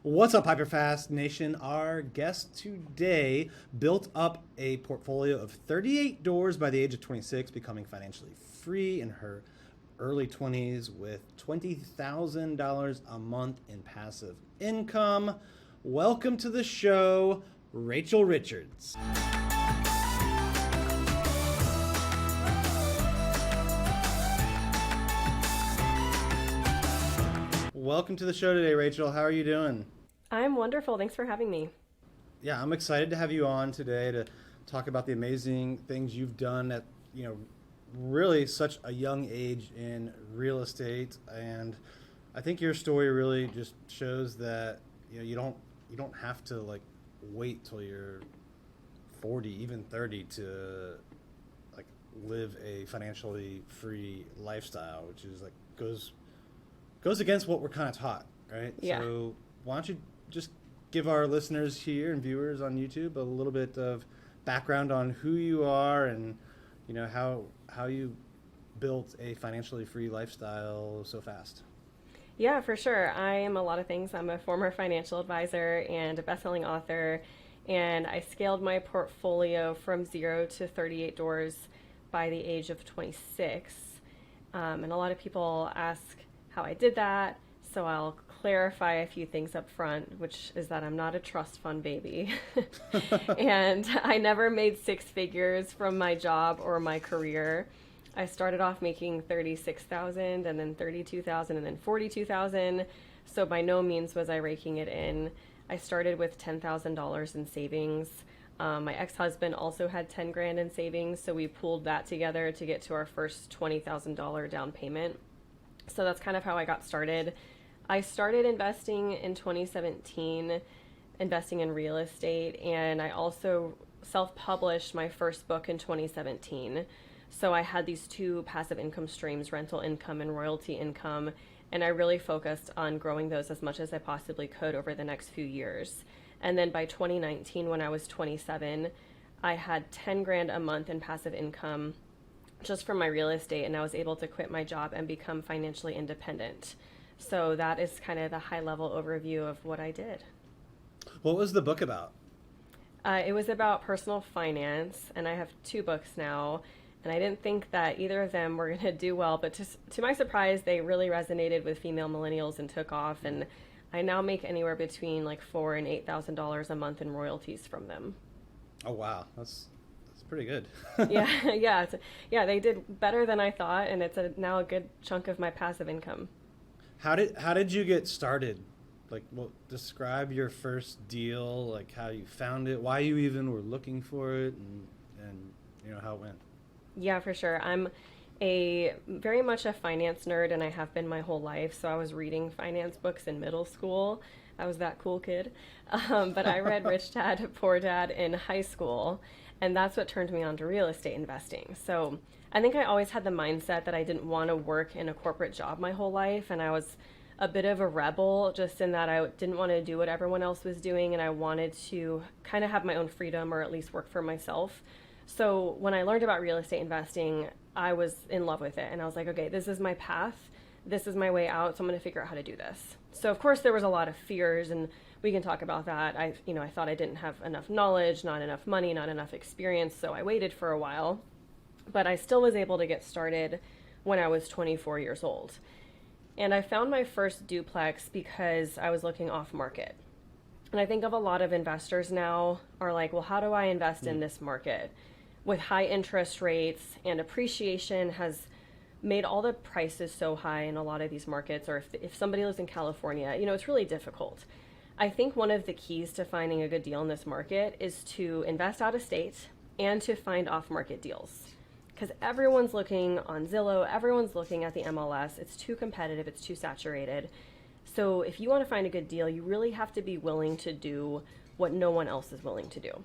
What's up, HyperFast Nation? Our guest today built up a portfolio of 38 doors by the age of 26, becoming financially free in her early 20s with $20,000 a month in passive income. Welcome to the show, Rahcel Richards. Welcome to the show today, Rahcel. How are you doing? I'm wonderful. Thanks for having me. Yeah, I'm excited to have you on today to talk about the amazing things you've done at, really such a young age in real estate. And I think your story really just shows that, you don't have to wait till you're 40, even 30 to live a financially free lifestyle, which is goes against what we're kind of taught, right? Yeah. So why don't you just give our listeners here and viewers on YouTube a little bit of background on who you are and how you built a financially free lifestyle so fast. Yeah, for sure. I am a lot of things. I'm a former financial advisor and a best-selling author, and I scaled my portfolio from 0 to 38 doors by the age of 26. And a lot of people ask how I did that, so I'll clarify a few things up front, which is that I'm not a trust fund baby. And I never made six figures from my job or my career. I started off making 36,000 and then 32,000 and then 42,000. So by no means was I raking it in. I started with $10,000 in savings. My ex-husband also had 10 grand in savings, so we pooled that together to get to our first $20,000 down payment. So that's kind of how I got started. I started investing in 2017, investing in real estate, and I also self-published my first book in 2017. So I had these two passive income streams, rental income and royalty income, and I really focused on growing those as much as I possibly could over the next few years. And then by 2019, when I was 27, I had 10 grand a month in passive income just from my real estate, and I was able to quit my job and become financially independent. So that is kind of the high level overview of what I did. What was the book about? It was about personal finance, and I have two books now, and I didn't think that either of them were going to do well, but to my surprise, they really resonated with female millennials and took off, and I now make anywhere between $4,000 and $8,000 a month in royalties from them. Oh, wow. That's pretty good. Yeah, they did better than I thought, and it's now a good chunk of my passive income. How did you get started? Describe your first deal, how you found it, why you even were looking for it, and how it went. Yeah, for sure. I'm very much a finance nerd, and I have been my whole life. So I was reading finance books in middle school. I was that cool kid. But I read Rich Dad, Poor Dad in high school, and that's what turned me on to real estate investing. So I think I always had the mindset that I didn't want to work in a corporate job my whole life, and I was a bit of a rebel, just in that I didn't want to do what everyone else was doing, and I wanted to kind of have my own freedom, or at least work for myself. So when I learned about real estate investing, I was in love with it, and I was like, okay, this is my path, this is my way out, so I'm going to figure out how to do this. So of course there was a lot of fears, and we can talk about that. I thought I didn't have enough knowledge, not enough money, not enough experience, so I waited for a while. But I still was able to get started when I was 24 years old. And I found my first duplex because I was looking off market. And I think of a lot of investors now are like, well, how do I invest in this market? With high interest rates and appreciation has made all the prices so high in a lot of these markets, or if somebody lives in California, it's really difficult. I think one of the keys to finding a good deal in this market is to invest out of state and to find off-market deals. Because everyone's looking on Zillow, everyone's looking at the MLS. It's too competitive, it's too saturated. So if you want to find a good deal, you really have to be willing to do what no one else is willing to do.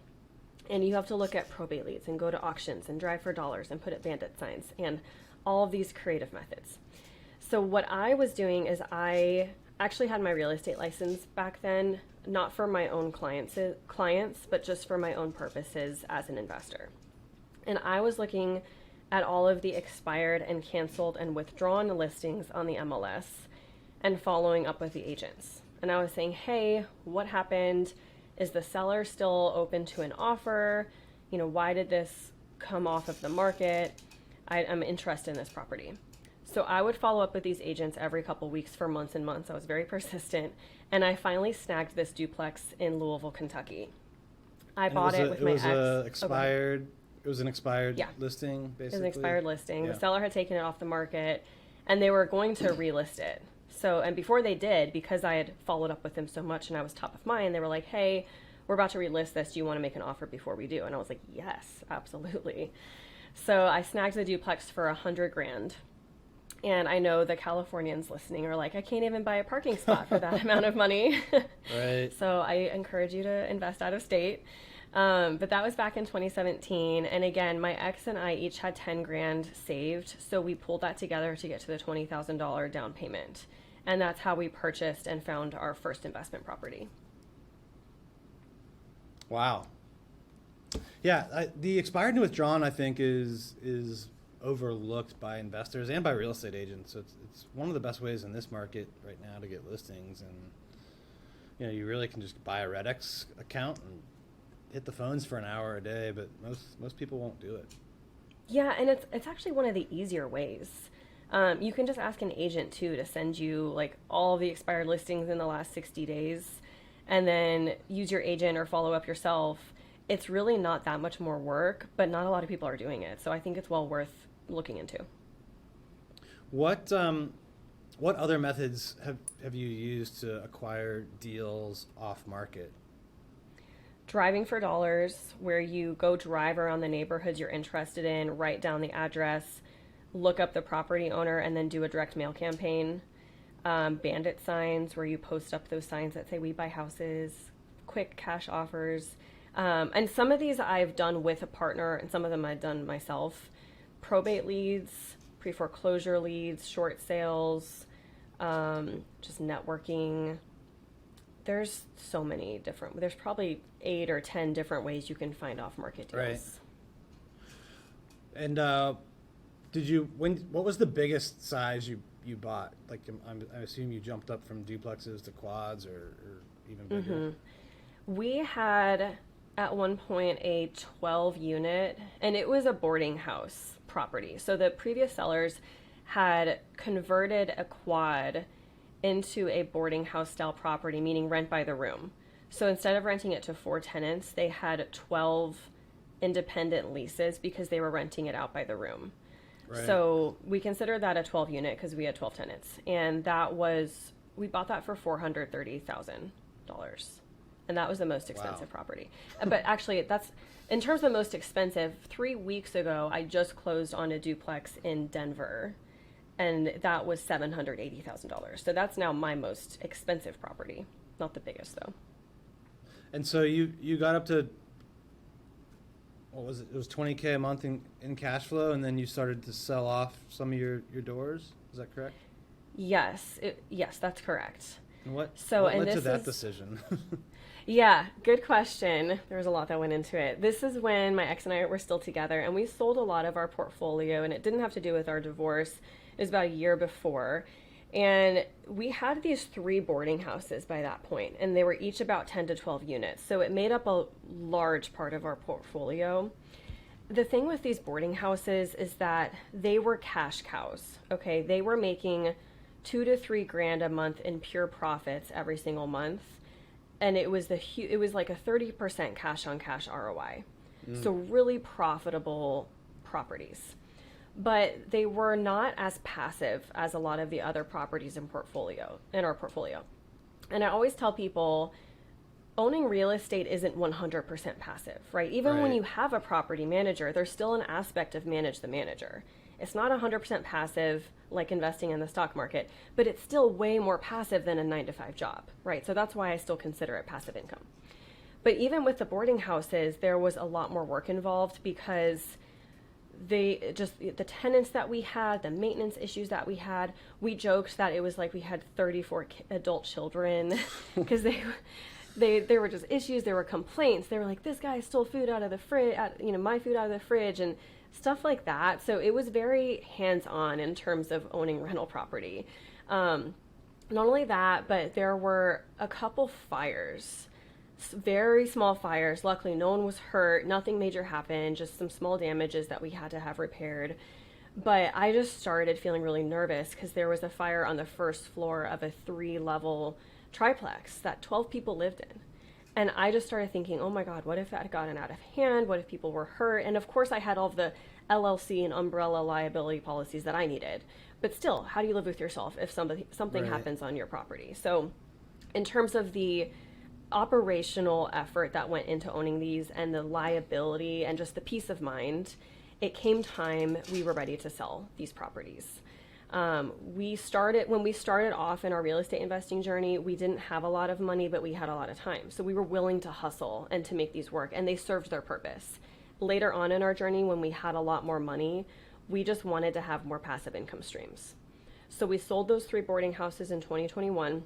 And you have to look at probate leads and go to auctions and drive for dollars and put up bandit signs and all of these creative methods. So what I was doing is I actually had my real estate license back then, not for my own clients, but just for my own purposes as an investor. And I was looking at all of the expired and canceled and withdrawn listings on the MLS and following up with the agents. And I was saying, hey, what happened? Is the seller still open to an offer? You know, why did this come off of the market? I'm interested in this property. So I would follow up with these agents every couple weeks for months and months. I was very persistent. And I finally snagged this duplex in Louisville, Kentucky. I bought it with my ex. It was an expired listing, basically? It was an expired listing. Yeah. The seller had taken it off the market, and they were going to relist it. So, and before they did, because I had followed up with them so much and I was top of mind, they were like, hey, we're about to relist this. Do you want to make an offer before we do? And I was like, yes, absolutely. So I snagged the duplex for $100,000. And I know the Californians listening are like, I can't even buy a parking spot for that amount of money. Right. So I encourage you to invest out of state. But that was back in 2017. And again, my ex and I each had $10,000 saved. So we pulled that together to get to the $20,000 down payment. And that's how we purchased and found our first investment property. Wow. Yeah, the expired and withdrawn, I think, is overlooked by investors and by real estate agents. So it's one of the best ways in this market right now to get listings. And you know, you really can just buy a RedX account and hit the phones for an hour a day, but most people won't do it. Yeah, and it's actually one of the easier ways. You can just ask an agent too to send you like all the expired listings in the last 60 days and then use your agent or follow up yourself. It's really not that much more work, but not a lot of people are doing it. So I think it's well worth looking into. What other methods have you used to acquire deals off market? Driving for dollars, where you go drive around the neighborhoods you're interested in, write down the address, look up the property owner, and then do a direct mail campaign. Bandit signs, where you post up those signs that say we buy houses, quick cash offers. And some of these I've done with a partner, and some of them I've done myself. Probate leads, pre-foreclosure leads, short sales, just networking. There's so many different, there's probably 8 or 10 different ways you can find off-market deals. Right. And what was the biggest size you bought? Like, I assume you jumped up from duplexes to quads or even bigger. Mm-hmm. We had at one point a 12 unit, and it was a boarding house property. So the previous sellers had converted a quad into a boarding house style property, meaning rent by the room. So instead of renting it to 4 tenants, they had 12 independent leases because they were renting it out by the room. Right. So we consider that a 12 unit because we had 12 tenants. And we bought that for $430,000. And that was the most expensive property. But actually, that's, in terms of most expensive, 3 weeks ago, I just closed on a duplex in Denver. And that was $780,000. So that's now my most expensive property. Not the biggest, though. And so you got up to, what was it? It was $20K a month in cash flow, and then you started to sell off some of your doors. Is that correct? Yes. Yes, that's correct. And what and led this to that is, decision? Yeah, good question. There was a lot that went into it. This is when my ex and I were still together, and we sold a lot of our portfolio, and it didn't have to do with our divorce. It was about a year before. And we had these 3 boarding houses by that point, and they were each about 10 to 12 units. So it made up a large part of our portfolio. The thing with these boarding houses is that they were cash cows, okay? They were making $2 to $3 grand a month in pure profits every single month. And it was like a 30% cash on cash ROI. So really profitable properties. But they were not as passive as a lot of the other properties in our portfolio. And I always tell people, owning real estate isn't 100% passive, right? Even when you have a property manager, there's still an aspect of manage the manager. It's not 100% passive like investing in the stock market, but it's still way more passive than a 9-to-5 job, right? So that's why I still consider it passive income. But even with the boarding houses, there was a lot more work involved because the tenants that we had, the maintenance issues that we had, we joked that it was like we had 34 adult children because there were just issues, there were complaints. They were like, this guy stole food out of the fridge, my food out of the fridge, and stuff like that. So it was very hands-on in terms of owning rental property. Not only that, but there were a couple fires, very small fires. Luckily, no one was hurt. Nothing major happened, just some small damages that we had to have repaired. But I just started feeling really nervous because there was a fire on the first floor of a 3-level triplex that 12 people lived in. And I just started thinking, oh my God, what if that had gotten out of hand? What if people were hurt? And of course, I had all of the LLC and umbrella liability policies that I needed. But still, how do you live with yourself if something Right. happens on your property? So, in terms of the operational effort that went into owning these and the liability and just the peace of mind, it came time we were ready to sell these properties. When we started off in our real estate investing journey, we didn't have a lot of money, but we had a lot of time. So we were willing to hustle and to make these work, and they served their purpose. Later on in our journey, when we had a lot more money, we just wanted to have more passive income streams. So we sold those 3 boarding houses in 2021.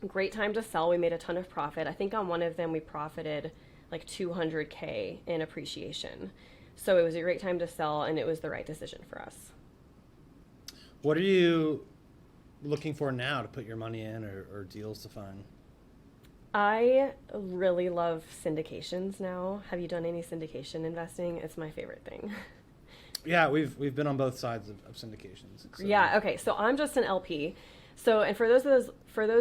Great time to sell. We made a ton of profit. I think on one of them we profited like 200K in appreciation. So it was a great time to sell, and it was the right decision for us. What are you looking for now to put your money in, or deals to find? I really love syndications now. Have you done any syndication investing? It's my favorite thing. Yeah, we've been on both sides of syndications. So. Yeah, okay. So I'm just an LP. So, and for those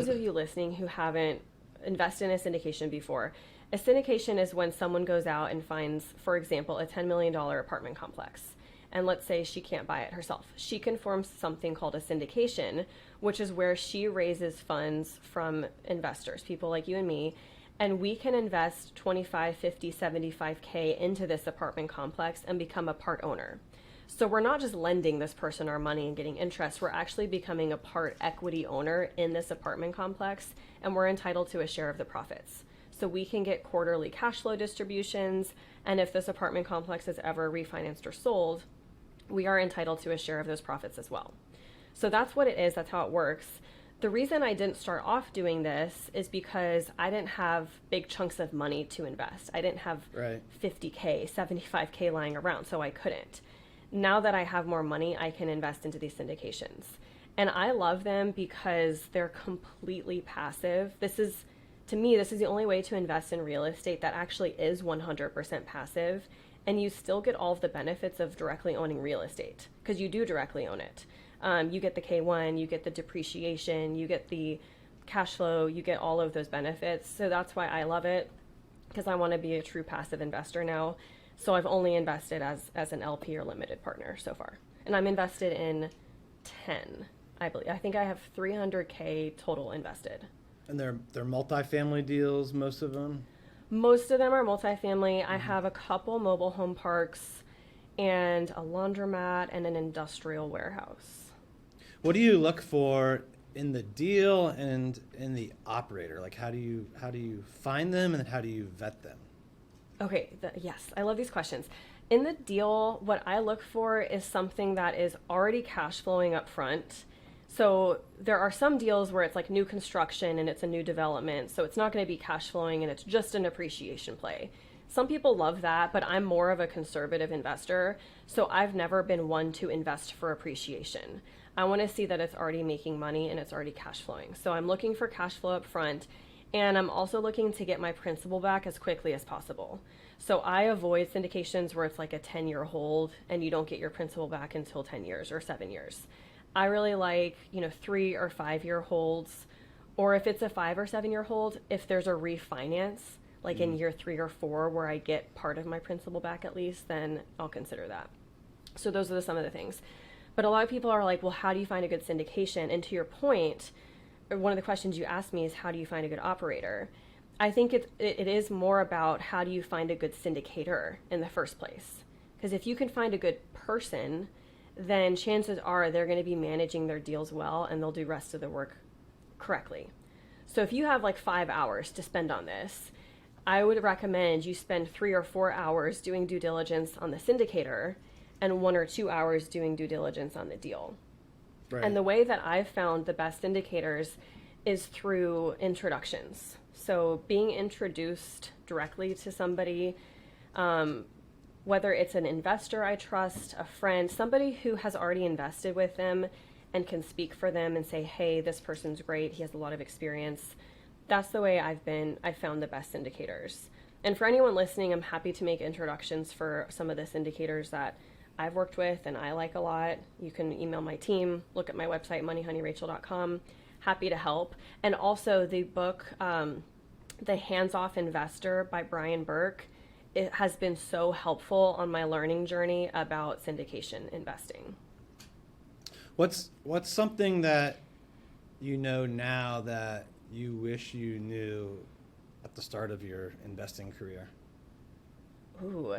of you listening who haven't invested in a syndication before, a syndication is when someone goes out and finds, for example, a $10 million apartment complex. And let's say she can't buy it herself. She can form something called a syndication, which is where she raises funds from investors, people like you and me, and we can invest 25, 50, 75K into this apartment complex and become a part owner. So we're not just lending this person our money and getting interest, we're actually becoming a part equity owner in this apartment complex, and we're entitled to a share of the profits. So we can get quarterly cash flow distributions, and if this apartment complex is ever refinanced or sold, we are entitled to a share of those profits as well. So that's what it is, that's how it works. The reason I didn't start off doing this is because I didn't have big chunks of money to invest. I didn't have Right. 50K, 75K lying around, so I couldn't. Now that I have more money, I can invest into these syndications. And I love them because they're completely passive. To me, this is the only way to invest in real estate that actually is 100% passive. And you still get all of the benefits of directly owning real estate, because you do directly own it. You get the K1, you get the depreciation, you get the cash flow, you get all of those benefits. So that's why I love it, because I want to be a true passive investor now. So I've only invested as an LP or limited partner so far. And I'm invested in 10, I believe. I think I have 300K total invested. And they're multifamily deals, most of them. Most of them are multifamily. I have a couple mobile home parks and a laundromat and an industrial warehouse. What do you look for in the deal and in the operator? Like, how do you find them, and then how do you vet them? Okay, yes, I love these questions. In the deal, what I look for is something that is already cash flowing up front. So there are some deals where it's like new construction and it's a new development, so it's not going to be cash flowing and it's just an appreciation play. Some people love that, but I'm more of a conservative investor, so I've never been one to invest for appreciation. I want to see that it's already making money and it's already cash flowing. So I'm looking for cash flow up front, and I'm also looking to get my principal back as quickly as possible. So I avoid syndications where it's like a 10-year hold and you don't get your principal back until 10 years or 7 years. I really like, 3 or 5 year holds, or if it's a 5 or 7 year hold, if there's a refinance, like in year 3 or 4, where I get part of my principal back at least, then I'll consider that. So those are some of the things. But a lot of people are like, well, how do you find a good syndication? And to your point, one of the questions you asked me is, how do you find a good operator? I think it is more about how do you find a good syndicator in the first place. Because if you can find a good person, then chances are they're going to be managing their deals well and they'll do rest of the work correctly. So if you have like 5 hours to spend on this, I would recommend you spend 3 or 4 hours doing due diligence on the syndicator and 1 or 2 hours doing due diligence on the deal. Right. And the way that I've found the best indicators is through introductions. So being introduced directly to somebody, whether it's an investor I trust, a friend, somebody who has already invested with them, and can speak for them and say, hey, this person's great, he has a lot of experience. That's the way I've found the best syndicators. And for anyone listening, I'm happy to make introductions for some of the syndicators that I've worked with and I like a lot. You can email my team, look at my website, moneyhoneyrachel.com. Happy to help. And also the book, The Hands-Off Investor by Brian Burke, it has been so helpful on my learning journey about syndication investing. What's something that you know now that you wish you knew at the start of your investing career? Ooh,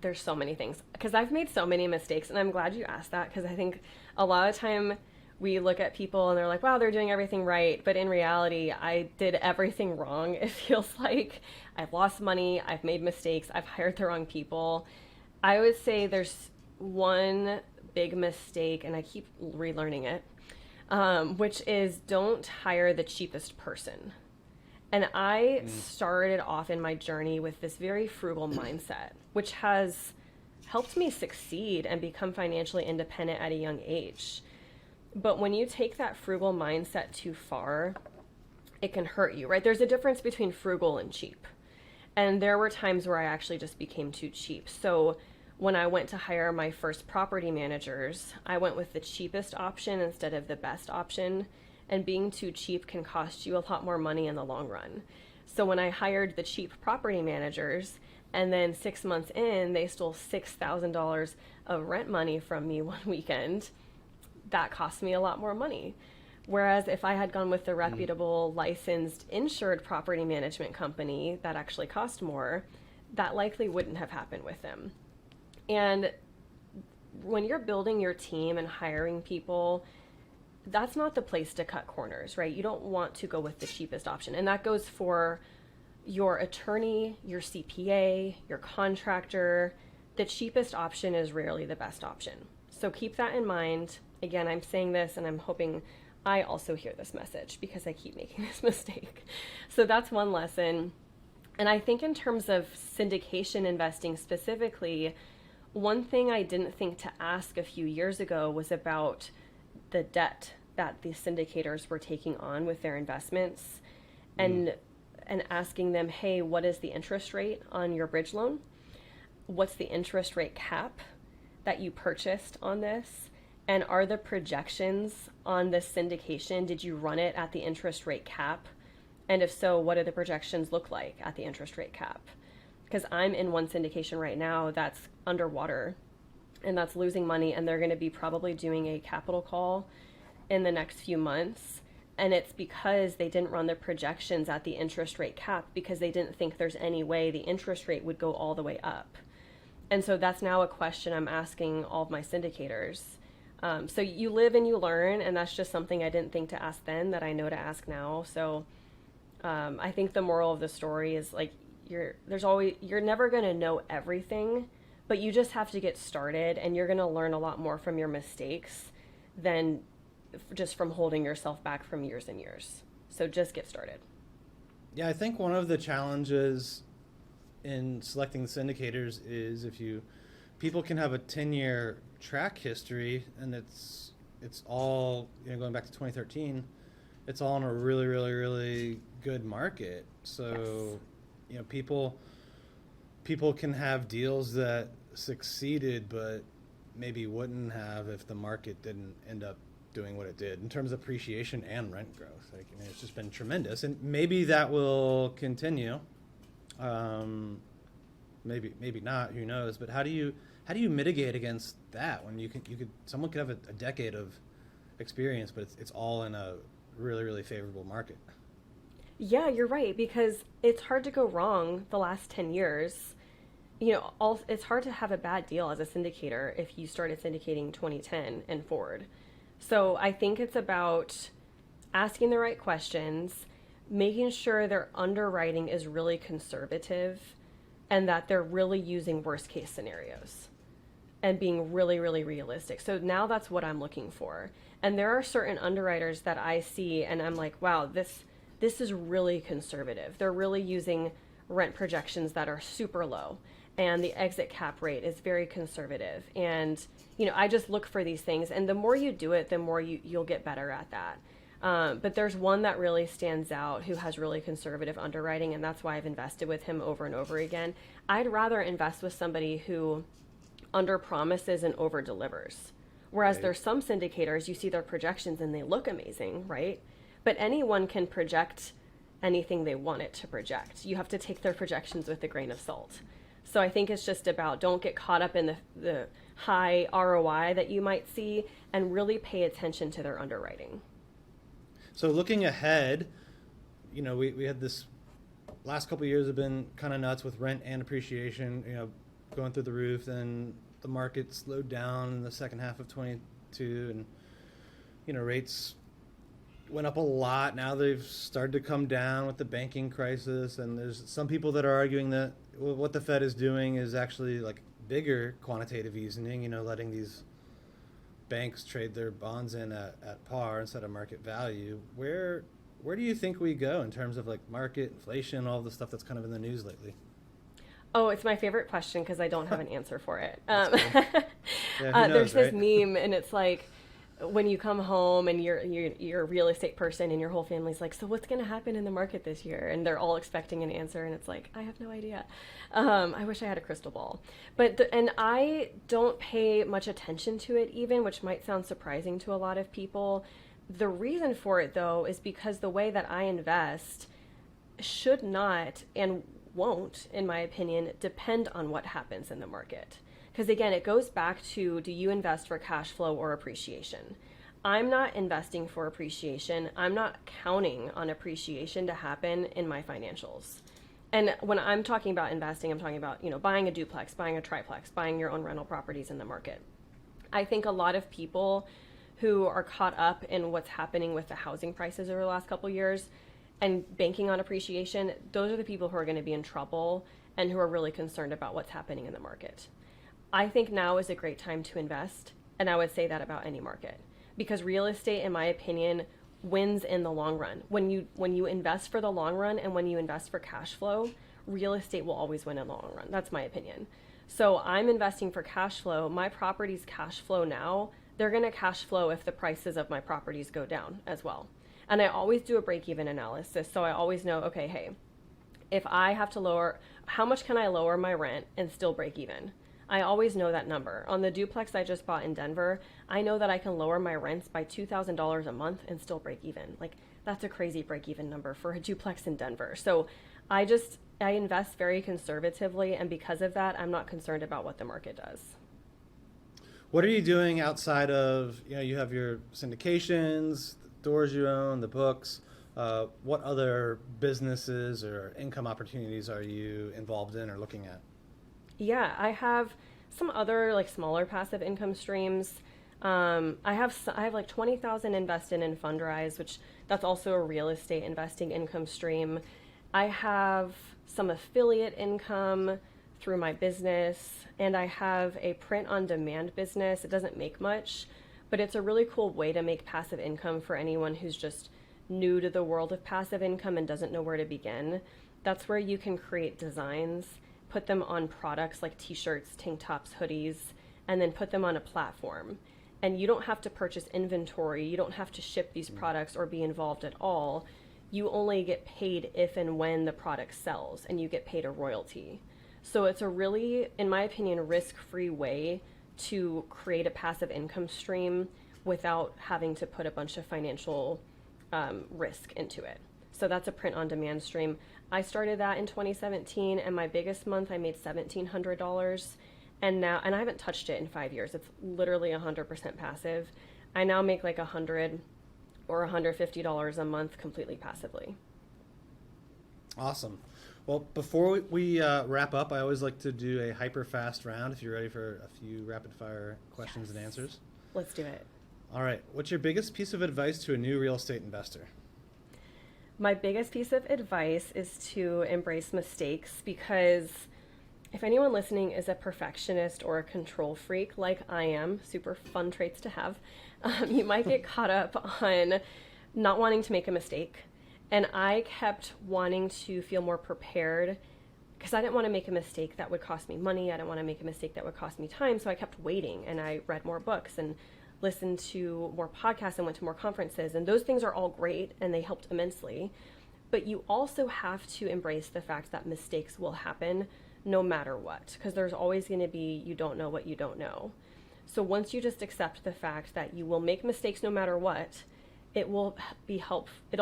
there's so many things because I've made so many mistakes, and I'm glad you asked that because I think a lot of time we look at people and they're like, wow, they're doing everything right. But in reality, I did everything wrong. It feels like I've lost money. I've made mistakes. I've hired the wrong people. I would say there's one big mistake, and I keep relearning it, which is don't hire the cheapest person. And I started off in my journey with this very frugal mindset, which has helped me succeed and become financially independent at a young age. But when you take that frugal mindset too far, it can hurt you, right? There's a difference between frugal and cheap. And there were times where I actually just became too cheap. So when I went to hire my first property managers, I went with the cheapest option instead of the best option. And being too cheap can cost you a lot more money in the long run. So when I hired the cheap property managers, and then 6 months in, they stole $6,000 of rent money from me one weekend, that cost me a lot more money. Whereas if I had gone with the reputable, licensed, insured property management company that actually cost more, that likely wouldn't have happened with them. And when you're building your team and hiring people, that's not the place to cut corners, right? You don't want to go with the cheapest option. And that goes for your attorney, your CPA, your contractor. The cheapest option is rarely the best option. So keep that in mind. Again, I'm saying this and I'm hoping I also hear this message because I keep making this mistake. So that's one lesson. And I think in terms of syndication investing specifically, one thing I didn't think to ask a few years ago was about the debt that the syndicators were taking on with their investments and asking them, hey, what is the interest rate on your bridge loan? What's the interest rate cap that you purchased on this? And are the projections on this syndication, did you run it at the interest rate cap? And if so, what do the projections look like at the interest rate cap? Because I'm in one syndication right now that's underwater and that's losing money, and they're going to be probably doing a capital call in the next few months. And it's because they didn't run their projections at the interest rate cap because they didn't think there's any way the interest rate would go all the way up. And so that's now a question I'm asking all of my syndicators. So you live and you learn, and that's just something I didn't think to ask then that I know to ask now. So I think the moral of the story is like you're never going to know everything, but you just have to get started, and you're going to learn a lot more from your mistakes than just from holding yourself back from years and years. So just get started. Yeah, I think one of the challenges in selecting the syndicators is people can have a 10-year track history, and it's all, going back to 2013, it's all in a really, really, really good market. So, yes. People can have deals that succeeded, but maybe wouldn't have if the market didn't end up doing what it did in terms of appreciation and rent growth. It's just been tremendous, and maybe that will continue. Maybe not. Who knows? But how do you mitigate against that when someone could have a decade of experience, but it's all in a really, really favorable market? Yeah, you're right, because it's hard to go wrong the last 10 years. It's hard to have a bad deal as a syndicator if you started syndicating 2010 and forward. So I think it's about asking the right questions, making sure their underwriting is really conservative, and that they're really using worst case scenarios and being really, really realistic. So now that's what I'm looking for. And there are certain underwriters that I see and I'm like, wow, this is really conservative. They're really using rent projections that are super low. and the exit cap rate is very conservative. And, you know, I just look for these things, and the more you do it, the more you'll get better at that. But there's one that really stands out who has really conservative underwriting, and that's why I've invested with him over and over again. I'd rather invest with somebody who under promises and over delivers. Whereas Right. there's some syndicators, you see their projections and they look amazing, right? But anyone can project anything they want it to project. You have to take their projections with a grain of salt. So I think it's just about, don't get caught up in the high ROI that you might see, and really pay attention to their underwriting. So looking ahead, you know, we had this last couple of years have been kind of nuts with rent and appreciation, you know, going through the roof. Then the market slowed down in the second half of 22, and, you know, rates went up a lot. Now they've started to come down with the banking crisis, and there's some people that are arguing that what the Fed is doing is actually like bigger quantitative easing, you know, letting these banks trade their bonds in at par instead of market value. Where do you think we go in terms of like market inflation, all the stuff that's kind of in the news lately? Oh, it's my favorite question because I don't have an answer for it. Yeah, who knows, There's this right? meme, and it's like, when you come home and you're a real estate person and your whole family's like, so what's going to happen in the market this year? And they're all expecting an answer, and it's like, I have no idea. I wish I had a crystal ball. And I don't pay much attention to it even, which might sound surprising to a lot of people. The reason for it, though, is because the way that I invest should not and won't, in my opinion, depend on what happens in the market. Because again, it goes back to, do you invest for cash flow or appreciation? I'm not investing for appreciation. I'm not counting on appreciation to happen in my financials. And when I'm talking about investing, I'm talking about, you know, buying a duplex, buying a triplex, buying your own rental properties in the market. I think a lot of people who are caught up in what's happening with the housing prices over the last couple of years and banking on appreciation, those are the people who are going to be in trouble and who are really concerned about what's happening in the market. I think now is a great time to invest, and I would say that about any market, because real estate, in my opinion, wins in the long run. When you invest for the long run and when you invest for cash flow, real estate will always win in the long run. That's my opinion. So I'm investing for cash flow. My properties cash flow now. They're going to cash flow if the prices of my properties go down as well. And I always do a break-even analysis, so I always know, okay, hey, if I have to lower, how much can I lower my rent and still break even? I always know that number. On the duplex I just bought in Denver, I know that I can lower my rents by $2,000 a month and still break even. Like, that's a crazy break even number for a duplex in Denver. So I invest very conservatively, and because of that, I'm not concerned about what the market does. What are you doing outside of, you know, you have your syndications, the doors you own, the books. What other businesses or income opportunities are you involved in or looking at? Yeah, I have some other like smaller passive income streams. I have like 20,000 invested in Fundrise, which that's also a real estate investing income stream. I have some affiliate income through my business, and I have a print on demand business. It doesn't make much, but it's a really cool way to make passive income for anyone who's just new to the world of passive income and doesn't know where to begin. That's where you can create designs, put them on products like t-shirts, tank tops, hoodies, and then put them on a platform. And you don't have to purchase inventory. You don't have to ship these products or be involved at all. You only get paid if and when the product sells, and you get paid a royalty. So it's a really, in my opinion, risk-free way to create a passive income stream without having to put a bunch of financial risk into it. So that's a print on demand stream. I started that in 2017, and my biggest month I made $1,700, and I haven't touched it in 5 years. It's literally 100% passive. I now make like $100 or $150 a month completely passively. Awesome. Well, before we wrap up, I always like to do a hyper-fast round if you're ready for a few rapid-fire questions and answers. Let's do it. All right. What's your biggest piece of advice to a new real estate investor? My biggest piece of advice is to embrace mistakes, because if anyone listening is a perfectionist or a control freak like I am, super fun traits to have, you might get caught up on not wanting to make a mistake. And I kept wanting to feel more prepared because I didn't want to make a mistake that would cost me money. I didn't want to make a mistake that would cost me time. So I kept waiting, and I read more books and listened to more podcasts and went to more conferences. And those things are all great, and they helped immensely. But you also have to embrace the fact that mistakes will happen no matter what, because there's always going to be, you don't know what you don't know. So once you just accept the fact that you will make mistakes no matter what, it'll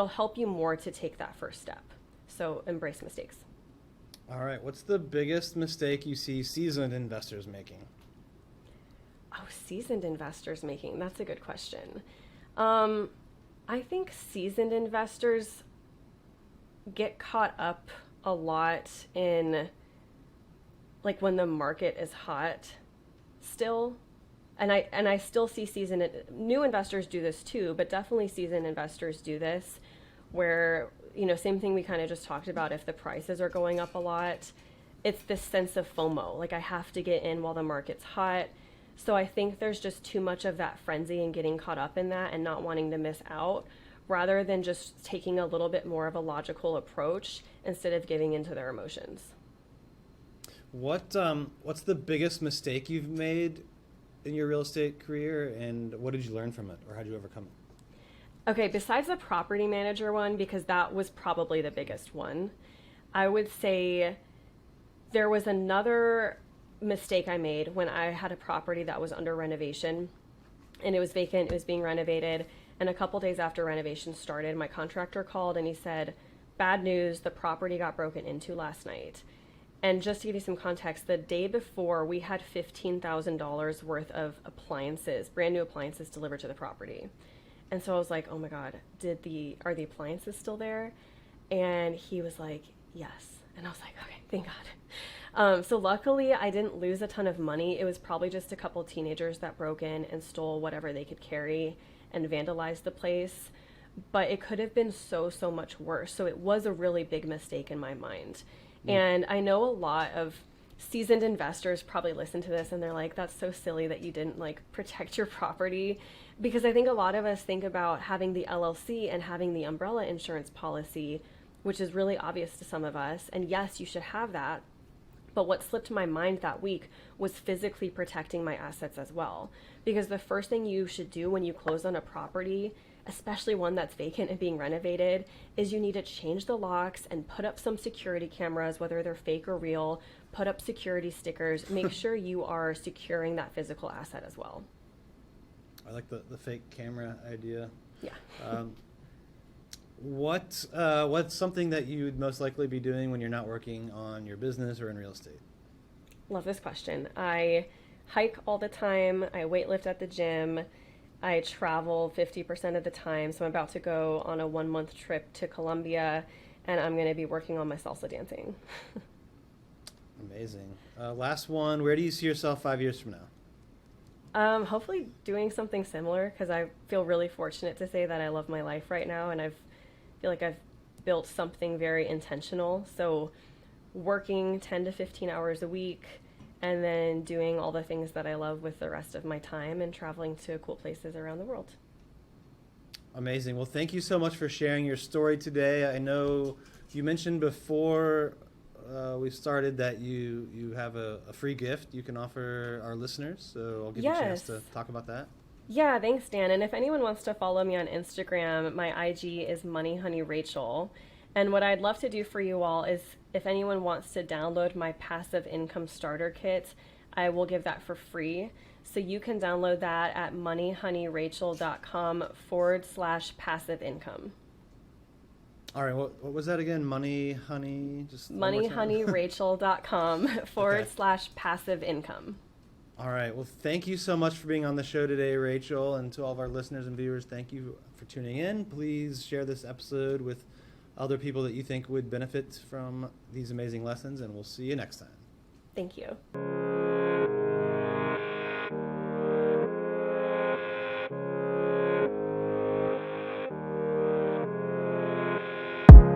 help you more to take that first step. So embrace mistakes. All right. What's the biggest mistake you see seasoned investors making? Oh, seasoned investors making. That's a good question. I think seasoned investors get caught up a lot in, like, when the market is hot still. And I still see new investors do this too, but definitely seasoned investors do this, where, same thing we kind of just talked about. If the prices are going up a lot, it's this sense of FOMO, like I have to get in while the market's hot. So I think there's just too much of that frenzy and getting caught up in that and not wanting to miss out, rather than just taking a little bit more of a logical approach instead of giving into their emotions. What's the biggest mistake you've made in your real estate career, and what did you learn from it, or how did you overcome it? Okay, besides the property manager one, because that was probably the biggest one, I would say there was another mistake I made when I had a property that was under renovation, and it was vacant, it was being renovated, and a couple days after renovation started, my contractor called and he said, "Bad news, the property got broken into last night." And just to give you some context, the day before, we had $15,000 worth of appliances, brand new appliances delivered to the property. And so I was like, oh my God, are the appliances still there? And he was like, yes. And I was like, okay, thank God. So luckily I didn't lose a ton of money. It was probably just a couple teenagers that broke in and stole whatever they could carry and vandalized the place. But it could have been so much worse. So it was a really big mistake in my mind. And I know a lot of seasoned investors probably listen to this and they're like, that's so silly that you didn't protect your property. Because I think a lot of us think about having the LLC and having the umbrella insurance policy, which is really obvious to some of us. And yes, you should have that. But what slipped my mind that week was physically protecting my assets as well. Because the first thing you should do when you close on a property, especially one that's vacant and being renovated, is you need to change the locks and put up some security cameras, whether they're fake or real, put up security stickers, make sure you are securing that physical asset as well. I like the fake camera idea. Yeah. What's something that you would most likely be doing when you're not working on your business or in real estate? Love this question. I hike all the time. I weightlift at the gym. I travel 50% of the time, so I'm about to go on a 1-month trip to Colombia, and I'm going to be working on my salsa dancing. Amazing. Last one, where do you see yourself 5 years from now? Hopefully doing something similar, because I feel really fortunate to say that I love my life right now, and I feel like I've built something very intentional. So working 10 to 15 hours a week, and then doing all the things that I love with the rest of my time and traveling to cool places around the world. Amazing. Well, thank you so much for sharing your story today. I know you mentioned before we started that you have a free gift you can offer our listeners, so I'll give you a chance to talk about that. Yeah, thanks, Dan. And if anyone wants to follow me on Instagram, my IG is moneyhoneyrachel. And what I'd love to do for you all is, if anyone wants to download my passive income starter kit, I will give that for free. So you can download that at moneyhoneyrachel.com/passive income. All right, what was that again? Money Honey? Just moneyhoneyrachel.com/passive income. All right, well, thank you so much for being on the show today, Rachel. And to all of our listeners and viewers, thank you for tuning in. Please share this episode with other people that you think would benefit from these amazing lessons, and we'll see you next time. Thank you.